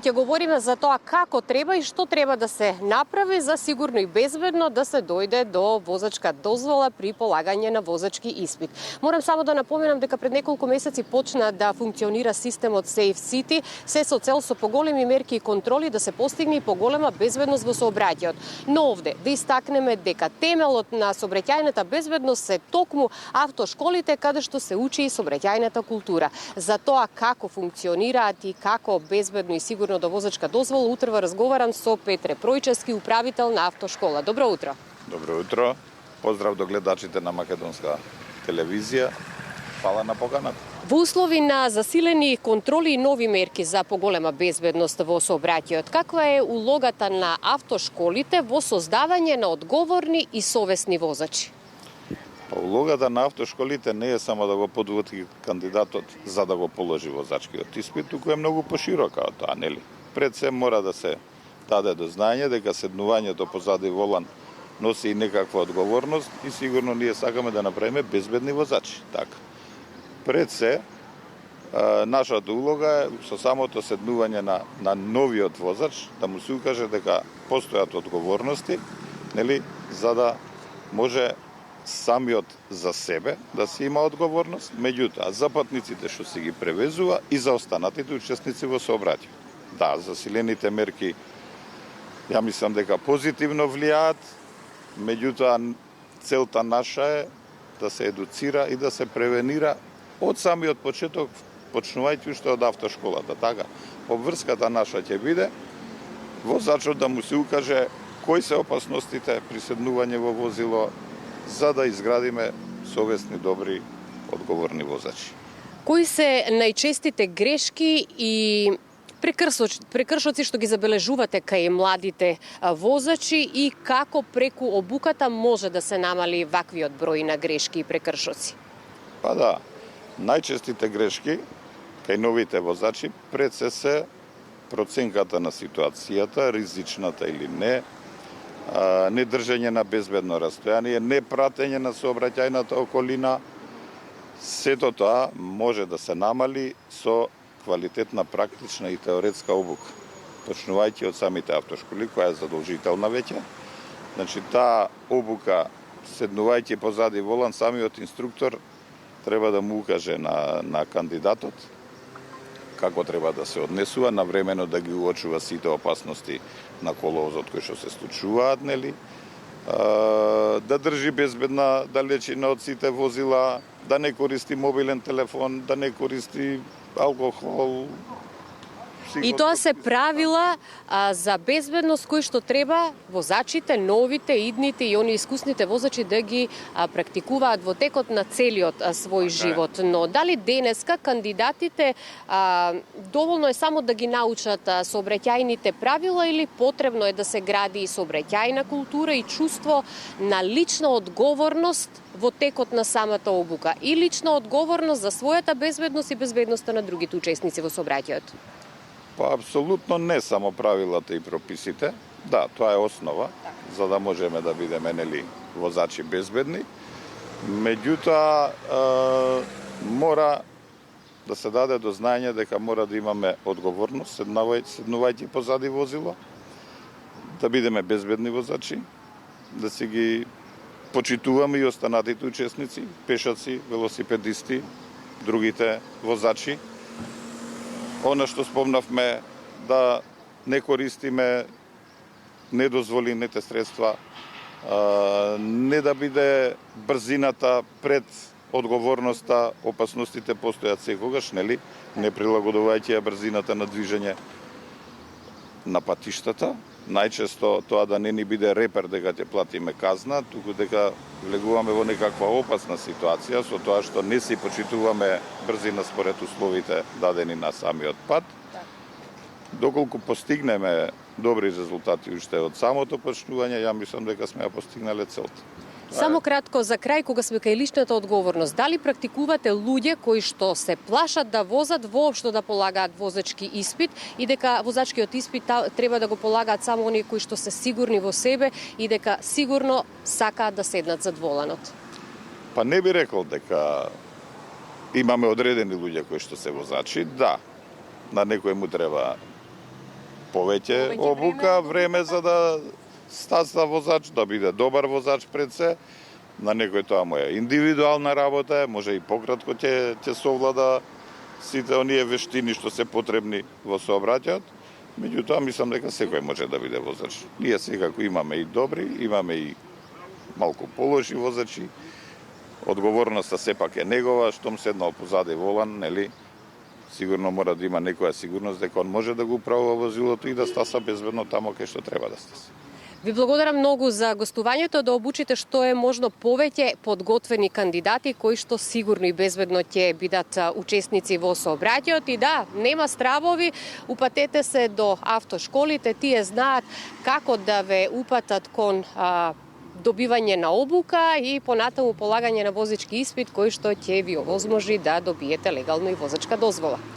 ќе говориме за тоа како треба и што треба да се направи за сигурно и безбедно да се дојде до возачка дозвола при полагање на возачки испит. Морам само да напоменам дека пред неколку месеци почна да функционира системот Safe City, се со цел со поголеми мерки и контроли да се постигне и поголема безбедност во сообраќајот. Но овде да истакнеме дека темелот на сообраќајната безбедност се токму автошколите каде што се учи и сообраќајната култура. За тоа како функционираат и како безбедно и сигурно до возачка дозвола, утрва разговарам со Петре Пројчевски, управител на автошкола. Добро утро. Добро утро. Поздрав до гледачите на Македонска телевизија. Фала на поканата. Во услови на засилени контроли и нови мерки за поголема безбедност во сообраќајот, каква е улогата на автошколите во создавање на одговорни и совесни возачи? Улогата на автошколите не е само да го подготви кандидатот за да го положи возачкиот испит, туку е многу поширока од тоа, нели? Пред се мора да се даде до знаење дека седнувањето позади волан носи и некаква одговорност и сигурно ние сакаме да направиме безбедни возачи. Така. Пред се, нашата улога е со самото седнување на новиот возач да му се укаже дека постојат одговорности, нели, за да може самиот за себе да си има одговорност, меѓутоа за патниците што си ги превезува и за останатите учесници во сообраќај. Да, засилените мерки ја мислам дека позитивно влијаат, меѓутоа целта наша е да се едуцира и да се превенира од самиот почеток, почнувајќи уште од автошколата. Така, обврската наша ќе биде возачот да му се укаже кои се опасностите при седнување во возило, за да изградиме совесни, добри, одговорни возачи. Кои се најчестите грешки и прекршоци што ги забележувате кај младите возачи и како преку обуката може да се намали ваквиот број на грешки и прекршоци? Па да, најчестите грешки кај новите возачи пред се проценката на ситуацијата, ризичната или не, недржање на безбедно растојание, непратење на сообраќајната околина, сето тоа може да се намали со квалитетна практична и теоретска обука, почнувајќи од самите автошколи, која е задолжителна веќе. Значи, таа обука, седнувајќи позади волан, самиот инструктор треба да му укаже на кандидатот како треба да се однесува, навремено да ги уочува сите опасности на коловозот кои што се случуваат, нели? Да држи безбедна далечина од сите возила, да не користи мобилен телефон, да не користи алкохол. И тоа се правила за безбедност кои што треба возачите, новите, идните и они искусните возачи да ги практикуваат во текот на целиот свој живот. Но дали денеска кандидатите доволно е само да ги научат сообраќајните правила или потребно е да се гради и сообраќајна култура и чувство на лична одговорност во текот на самата обука и лична одговорност за својата безбедност и безбедноста на другите учесници во сообраќајот? Па, апсолутно не само правилата и прописите. Да, тоа е основа, за да можеме да бидеме, нели, возачи безбедни. Меѓутоа, мора да се даде до знаење дека мора да имаме одговорност, седнувајќи позади возило, да бидеме безбедни возачи, да си ги почитуваме и останатите учесници, пешаци, велосипедисти, другите возачи. Она што спомнавме, да не користиме недозволените средства, не да биде брзината пред одговорноста, опасностите постојат секогаш, нели? Не прилагодувајќи ја брзината на движење на патиштата. Најчесто тоа да не ни биде репер дека ќе платиме казна, туку дека влегуваме во некаква опасна ситуација со тоа што не си почитуваме брзина според условите дадени на самиот пат. Доколку постигнеме добри резултати уште од самото почнување, ја мислам дека сме ја постигнале целта. Само кратко за крај, кога сме кај личната одговорност, дали практикувате луѓе кои што се плашат да возат, воопшто да полагаат возачки испит и дека возачкиот испит треба да го полагаат само оние кои што се сигурни во себе и дека сигурно сакаат да седнат зад воланот? Па не би рекол дека имаме одредени луѓе кои што се возачи, да, на некој му треба повеќе обука, време за да стаса возач, да биде добар возач пред се. На некој тоа му е индивидуална работа, може и пократко ќе совлада сите оние вештини што се потребни во сообраќајот. Меѓутоа, мислам дека секој може да биде возач. Ние секако имаме и добри, имаме и малку полоши возачи. Одговорноста сепак е негова, штом седнал позади волан, нели? Сигурно мора да има некоја сигурност дека он може да го управува возилото и да стаса безбедно тамо кај што треба да стаса. Ви благодарам многу за гостувањето, да обучите што е можно повеќе подготвени кандидати кои што сигурно и безбедно ќе бидат учесници во сообраќајот. И да, нема стравови, упатете се до автошколите, тие знаат како да ве упатат кон добивање на обука и понатаму полагање на возачки испит кој што ќе ви овозможи да добиете легално и возачка дозвола.